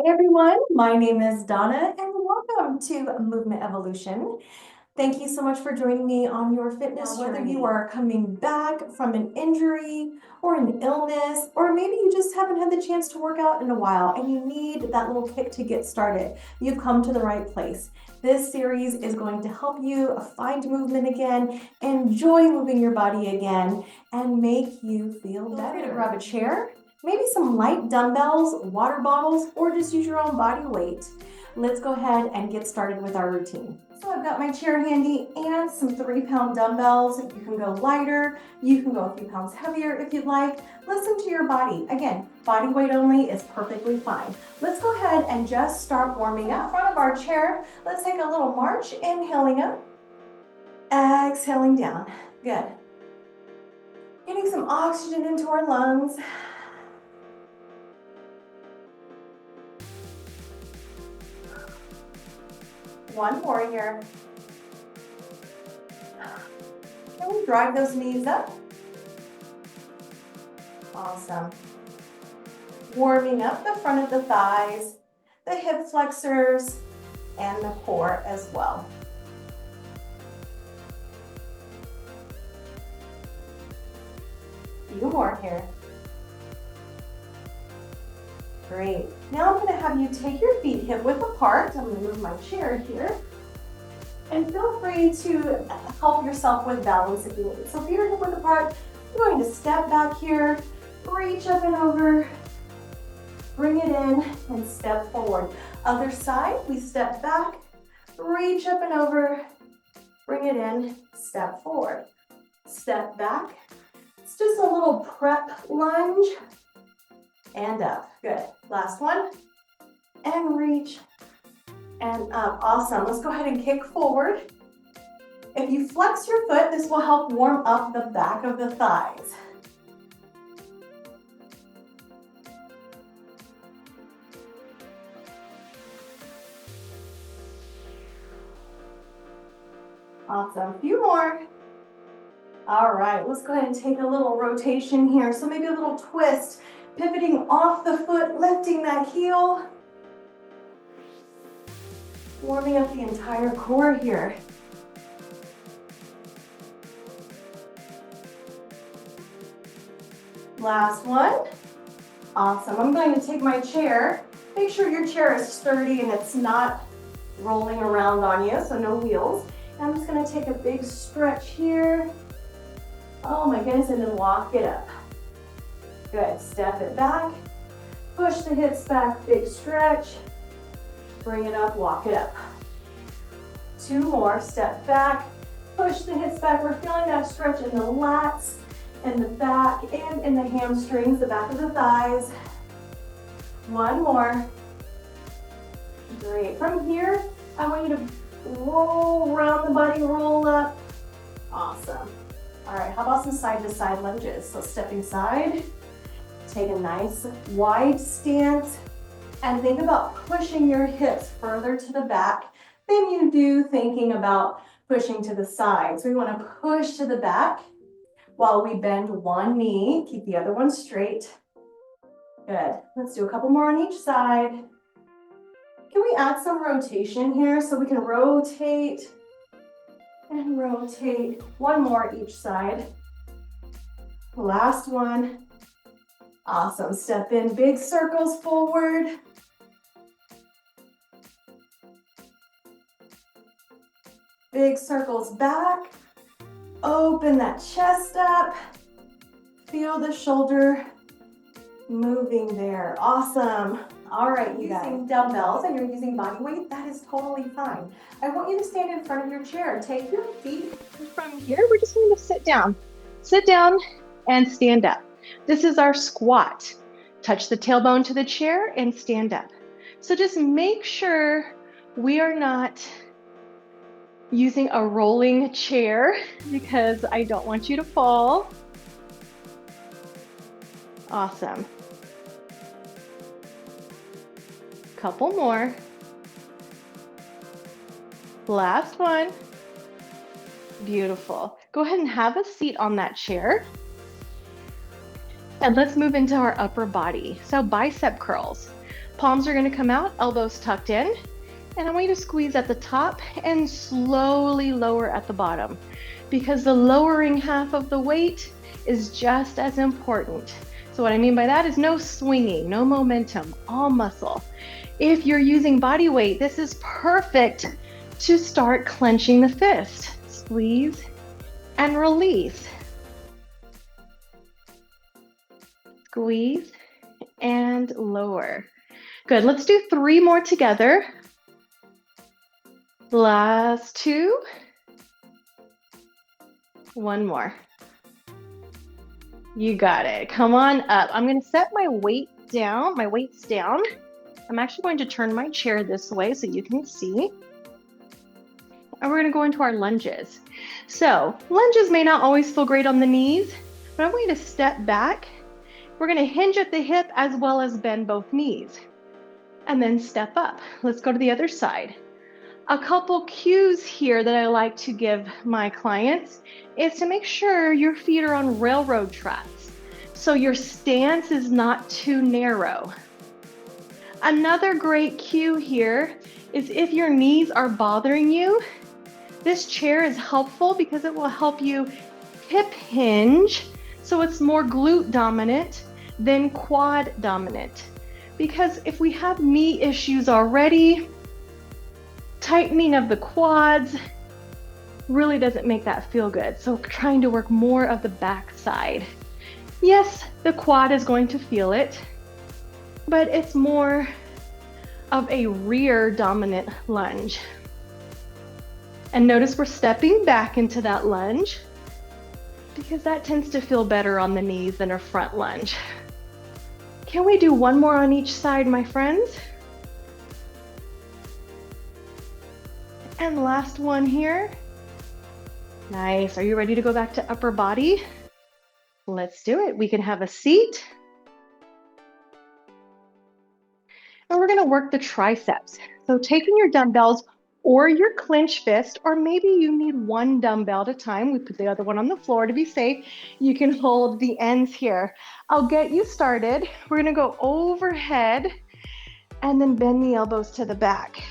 Everyone, my name is Donna and welcome to Movement Evolution. Thank you so much for joining me on your fitness journey. Whether you are coming back from an injury or an illness, or maybe you just haven't had the chance to work out in a while and you need that little kick to get started, you've come to the right place. This series is going to help you find movement again, enjoy moving your body again, and make you feel better. Feel free to grab a chair, maybe some light dumbbells, water bottles, or just use your own body weight. Let's go ahead and get started with our routine. So I've got my chair handy and some 3-pound dumbbells. You can go lighter, you can go a few pounds heavier if you'd like. Listen to your body. Again, body weight only is perfectly fine. Let's go ahead and just start warming up. In front of our chair, let's take a little march, inhaling up, exhaling down. Good. Getting some oxygen into our lungs. One more here. Can we drive those knees up? Awesome. Warming up the front of the thighs, the hip flexors, and the core as well. A few more here. Great. Now I'm going to have you take your feet hip width apart. I'm going to move my chair here. And feel free to help yourself with balance if you need. So if you're hip width apart, you're going to step back here, reach up and over, bring it in, and step forward. Other side, we step back, reach up and over, bring it in, step forward. Step back. It's just a little prep lunge. And up. Good. Last one. And reach and up. Awesome. Let's go ahead and kick forward. If you flex your foot, this will help warm up the back of the thighs. Awesome. A few more. All right. Let's go ahead and take a little rotation here. So maybe a little twist. Pivoting off the foot, lifting that heel. Warming up the entire core here. Last one. Awesome. I'm going to take my chair. Make sure your chair is sturdy and it's not rolling around on you, so no wheels. And I'm just going to take a big stretch here. Oh my goodness, and then walk it up. Good, step it back, push the hips back, big stretch, bring it up, walk it up. 2 more, step back, push the hips back. We're feeling that stretch in the lats, in the back, and in the hamstrings, the back of the thighs. 1 more. Great, from here, I want you to roll around the body, roll up. Awesome. All right, how about some side-to-side lunges? So stepping side. Take a nice wide stance and think about pushing your hips further to the back than you do thinking about pushing to the side. So we want to push to the back while we bend one knee. Keep the other one straight. Good. Let's do a couple more on each side. Can we add some rotation here so we can rotate and rotate? 1 more each side. Last one. Awesome. Step in, big circles forward. Big circles back. Open that chest up. Feel the shoulder moving there. Awesome. All right, using dumbbells and you're using body weight, that is totally fine. I want you to stand in front of your chair. Take your feet from here. We're just going to sit down. Sit down and stand up. This is our squat. Touch the tailbone to the chair and stand up. So just make sure we are not using a rolling chair because I don't want you to fall. Awesome. Couple more. Last one. Beautiful. Go ahead and have a seat on that chair. And let's move into our upper body. So bicep curls. Palms are gonna come out, elbows tucked in, and I want you to squeeze at the top and slowly lower at the bottom, because the lowering half of the weight is just as important. So what I mean by that is no swinging, no momentum, all muscle. If you're using body weight, this is perfect to start clenching the fist. Squeeze and release. Squeeze and lower. Good, let's do 3 more together. Last 2. 1 more. You got it. Come on up. I'm going to set my weight down, my weights down. I'm actually going to turn my chair this way so you can see. And we're going to go into our lunges. So lunges may not always feel great on the knees, but I'm going to step back. We're going to hinge at the hip as well as bend both knees. And then step up. Let's go to the other side. A couple cues here that I like to give my clients is to make sure your feet are on railroad tracks, so your stance is not too narrow. Another great cue here is if your knees are bothering you, this chair is helpful because it will help you hip hinge, so it's more glute dominant than quad dominant. Because if we have knee issues already, tightening of the quads really doesn't make that feel good. So trying to work more of the back side. Yes, the quad is going to feel it, but it's more of a rear dominant lunge. And notice we're stepping back into that lunge because that tends to feel better on the knees than a front lunge. Can we do 1 more on each side, my friends? And last one here. Nice. Are you ready to go back to upper body? Let's do it. We can have a seat. And we're going to work the triceps. So taking your dumbbells or your clench fist, or maybe you need 1 dumbbell at a time. We put the other one on the floor to be safe. You can hold the ends here. I'll get you started. We're going to go overhead and then bend the elbows to the back.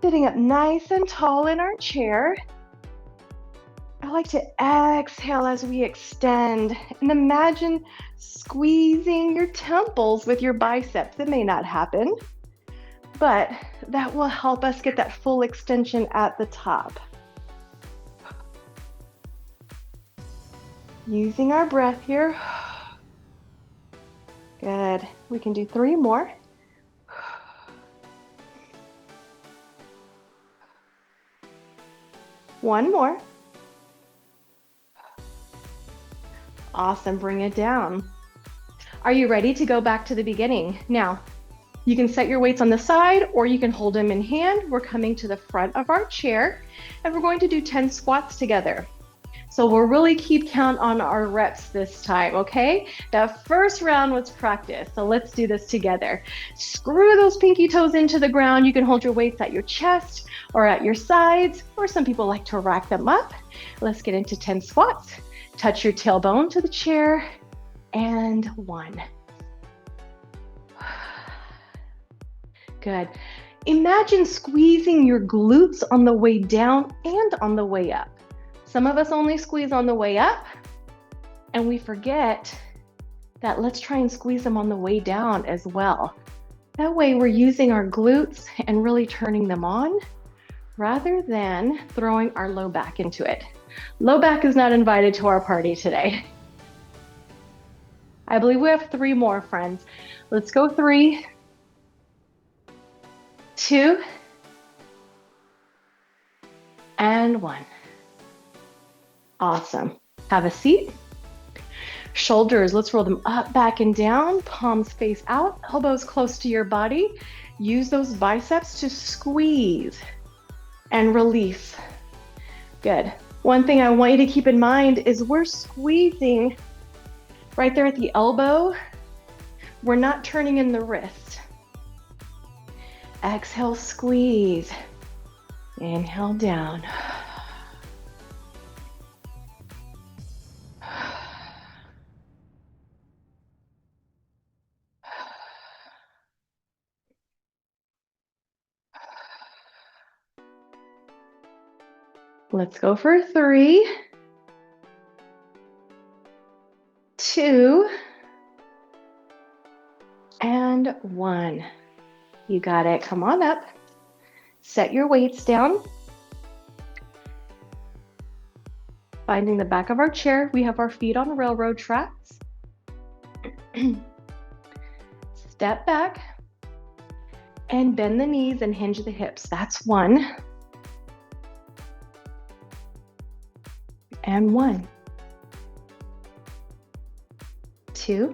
Sitting up nice and tall in our chair. I like to exhale as we extend and imagine squeezing your temples with your biceps. It may not happen, but that will help us get that full extension at the top. Using our breath here. Good. We can do 3 more. One more. Awesome, bring it down. Are you ready to go back to the beginning? Now, you can set your weights on the side or you can hold them in hand. We're coming to the front of our chair and we're going to do 10 squats together. So we'll really keep count on our reps this time, okay? That first round was practice, so let's do this together. Screw those pinky toes into the ground. You can hold your weights at your chest or at your sides, or some people like to rack them up. Let's get into 10 squats. Touch your tailbone to the chair, and 1. Good. Imagine squeezing your glutes on the way down and on the way up. Some of us only squeeze on the way up, and we forget that let's try and squeeze them on the way down as well. That way we're using our glutes and really turning them on rather than throwing our low back into it. Low back is not invited to our party today. I believe we have 3 more, friends. Let's go 3, 2, and 1. Awesome. Have a seat. Shoulders, let's roll them up, back, and down. Palms face out, elbows close to your body. Use those biceps to squeeze and release. Good. One thing I want you to keep in mind is we're squeezing right there at the elbow. We're not turning in the wrist. Exhale, squeeze. Inhale down. Let's go for 3, 2, and 1. You got it. Come on up. Set your weights down. Finding the back of our chair, we have our feet on railroad tracks. Step back and bend the knees and hinge the hips. That's 1. And 1. 2.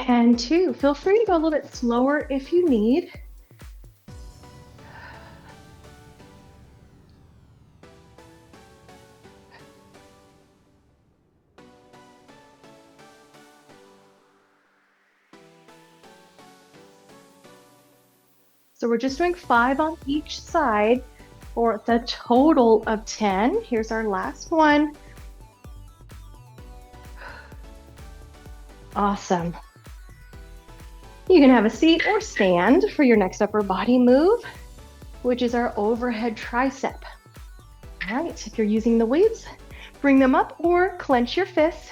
And 2. Feel free to go a little bit slower if you need. So we're just doing 5 on each side for the total of 10. Here's our last one. Awesome. You can have a seat or stand for your next upper body move, which is our overhead tricep. All right, if you're using the weights, bring them up or clench your fists.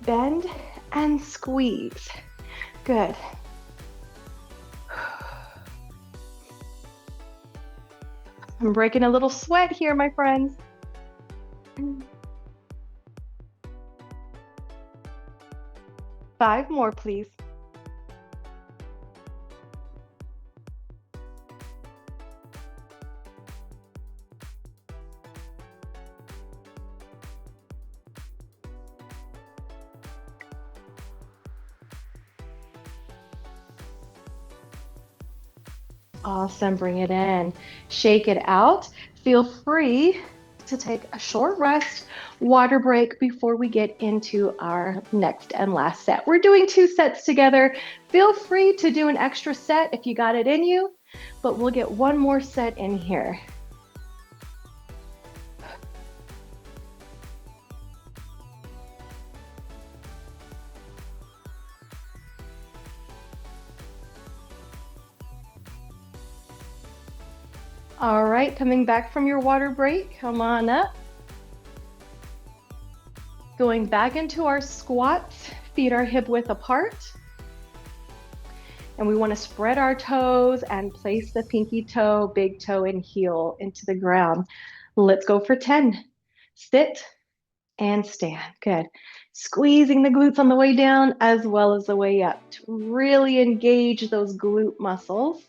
Bend and squeeze. Good. I'm breaking a little sweat here, my friends. 5 more, please. Awesome, bring it in. Shake it out. Feel free to take a short rest, water break before we get into our next and last set. We're doing 2 sets together. Feel free to do an extra set if you got it in you, but we'll get 1 more set in here. All right, coming back from your water break, come on up. Going back into our squats, feet are hip width apart. And we want to spread our toes and place the pinky toe, big toe, and heel into the ground. Let's go for 10. Sit and stand. Good. Squeezing the glutes on the way down as well as the way up to really engage those glute muscles.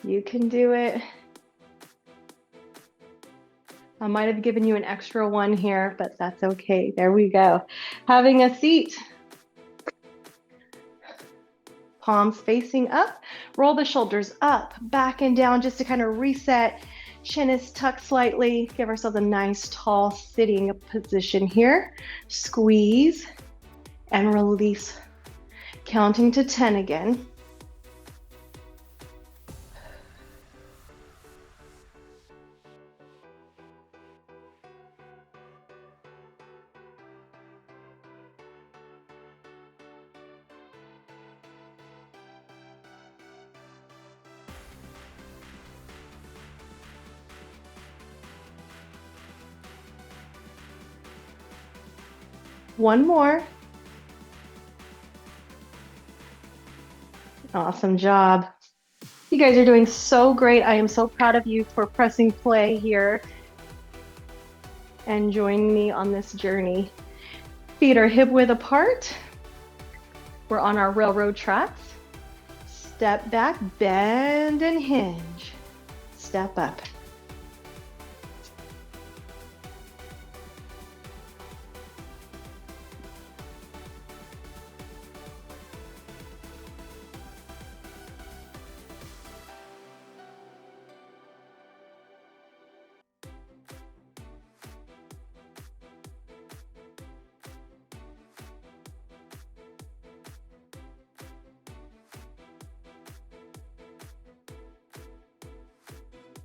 You can do it. I might have given you an extra one here, but that's okay. There we go. Having a seat. Palms facing up. Roll the shoulders up, back and down just to kind of reset. Chin is tucked slightly. Give ourselves a nice tall sitting position here. Squeeze and release. Counting to 10 again. One more. Awesome job. You guys are doing so great. I am so proud of you for pressing play here and joining me on this journey. Feet are hip width apart. We're on our railroad tracks. Step back, bend and hinge. Step up.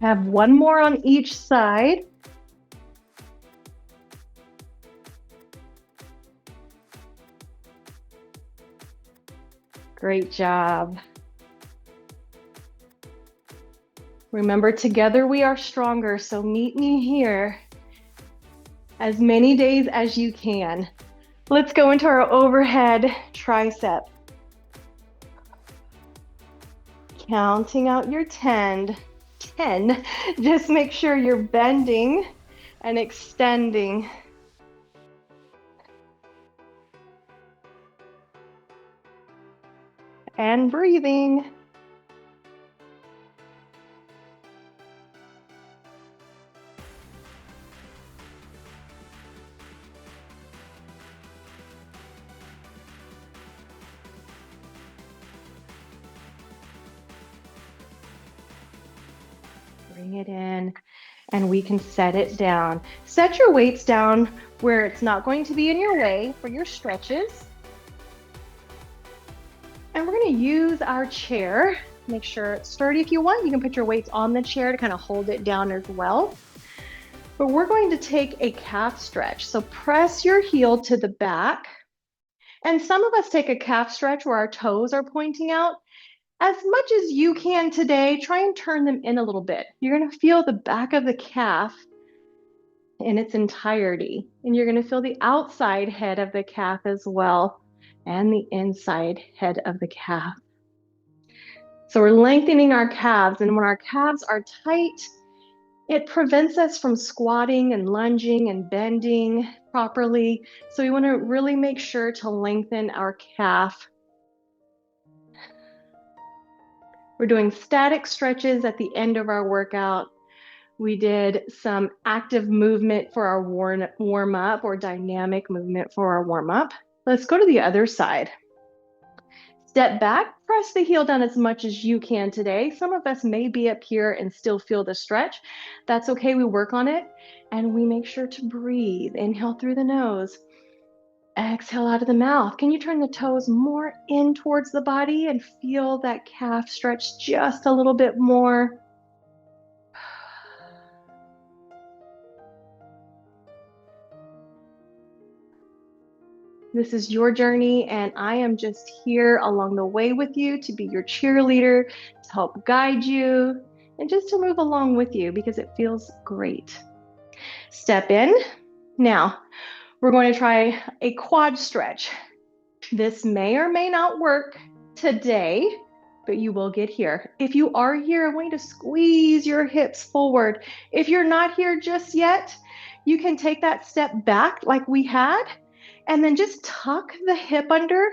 Have one more on each side. Great job. Remember, together we are stronger, so meet me here as many days as you can. Let's go into our overhead tricep. Counting out your 10. Just make sure you're bending and extending. And breathing. Bring it in, and we can set it down. Set your weights down where it's not going to be in your way for your stretches. And we're going to use our chair. Make sure it's sturdy. If you want, you can put your weights on the chair to kind of hold it down as well. But we're going to take a calf stretch. So press your heel to the back. And some of us take a calf stretch where our toes are pointing out. As much as you can today, try and turn them in a little bit. You're going to feel the back of the calf in its entirety. And you're going to feel the outside head of the calf as well, and the inside head of the calf. So we're lengthening our calves, and when our calves are tight, it prevents us from squatting and lunging and bending properly. So we want to really make sure to lengthen our calf. We're doing static stretches at the end of our workout. We did some active movement for our warm-up, or dynamic movement for our warm-up. Let's go to the other side. Step back, press the heel down as much as you can today. Some of us may be up here and still feel the stretch. That's okay, we work on it, and we make sure to breathe. Inhale through the nose. Exhale out of the mouth. Can you turn the toes more in towards the body and feel that calf stretch just a little bit more? This is your journey, and I am just here along the way with you to be your cheerleader, to help guide you, and just to move along with you because it feels great. Step in. Now, we're going to try a quad stretch. This may or may not work today, but you will get here. If you are here, I want you to squeeze your hips forward. If you're not here just yet, you can take that step back like we had, and then just tuck the hip under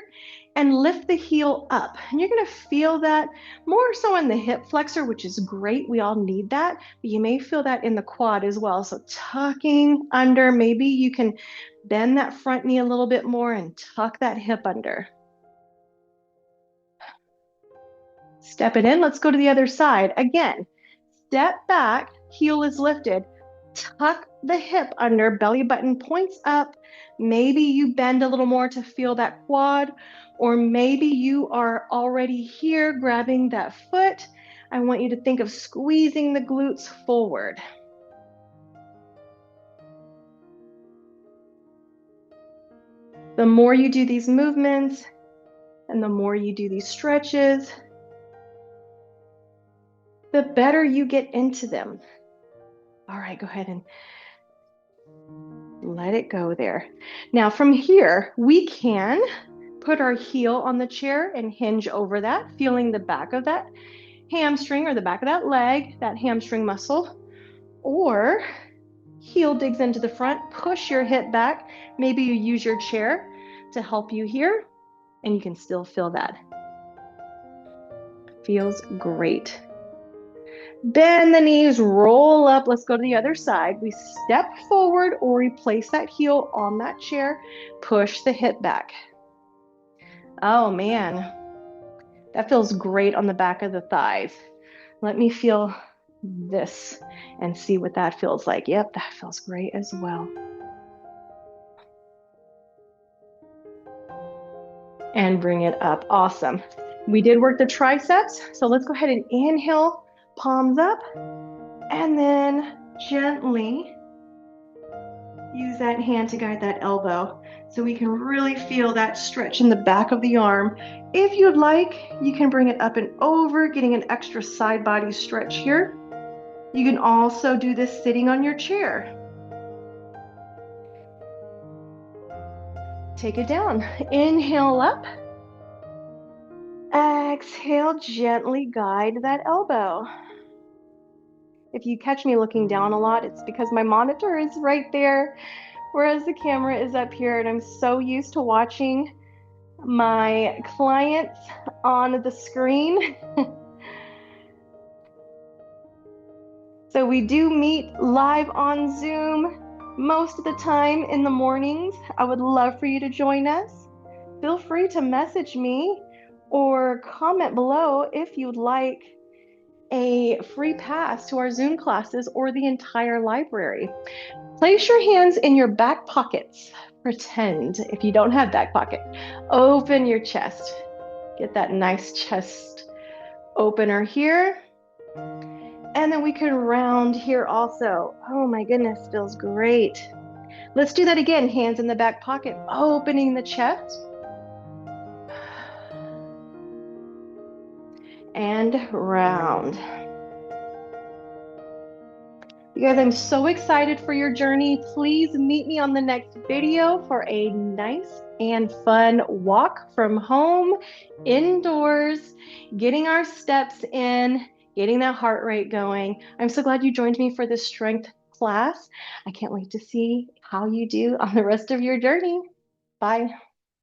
and lift the heel up. And you're going to feel that more so in the hip flexor, which is great. We all need that, but you may feel that in the quad as well. So tucking under, maybe you can bend that front knee a little bit more and tuck that hip under. Step it in. Let's go to the other side. Again, step back, heel is lifted. Tuck the hip under, belly button points up. Maybe you bend a little more to feel that quad, or maybe you are already here grabbing that foot. I want you to think of squeezing the glutes forward. The more you do these movements and the more you do these stretches, the better you get into them. All right, go ahead and let it go there. Now from here, we can put our heel on the chair and hinge over that, feeling the back of that hamstring or the back of that leg, that hamstring muscle, or heel digs into the front, push your hip back. Maybe you use your chair to help you here, and you can still feel that. Feels great. Bend the knees, roll up. Let's go to the other side. We step forward or we place that heel on that chair, push the hip back. Oh man, that feels great on the back of the thighs. Let me feel this and see what that feels like. Yep, that feels great as well. And bring it up. Awesome. We did work the triceps, so let's go ahead and inhale, palms up. And then gently use that hand to guide that elbow so we can really feel that stretch in the back of the arm. If you'd like, you can bring it up and over, getting an extra side body stretch here. You can also do this sitting on your chair. Take it down. Inhale up. Exhale, gently guide that elbow. If you catch me looking down a lot, it's because my monitor is right there, whereas the camera is up here, and I'm so used to watching my clients on the screen. So we do meet live on Zoom most of the time in the mornings. I would love for you to join us. Feel free to message me or comment below if you'd like a free pass to our Zoom classes or the entire library. Place your hands in your back pockets. Pretend if you don't have back pocket. Open your chest. Get that nice chest opener here. And then we can round here also. Oh my goodness, feels great. Let's do that again. Hands in the back pocket, opening the chest. And round. You guys, I'm so excited for your journey. Please meet me on the next video for a nice and fun walk from home, indoors, getting our steps in, getting that heart rate going. I'm so glad you joined me for this strength class. I can't wait to see how you do on the rest of your journey. Bye.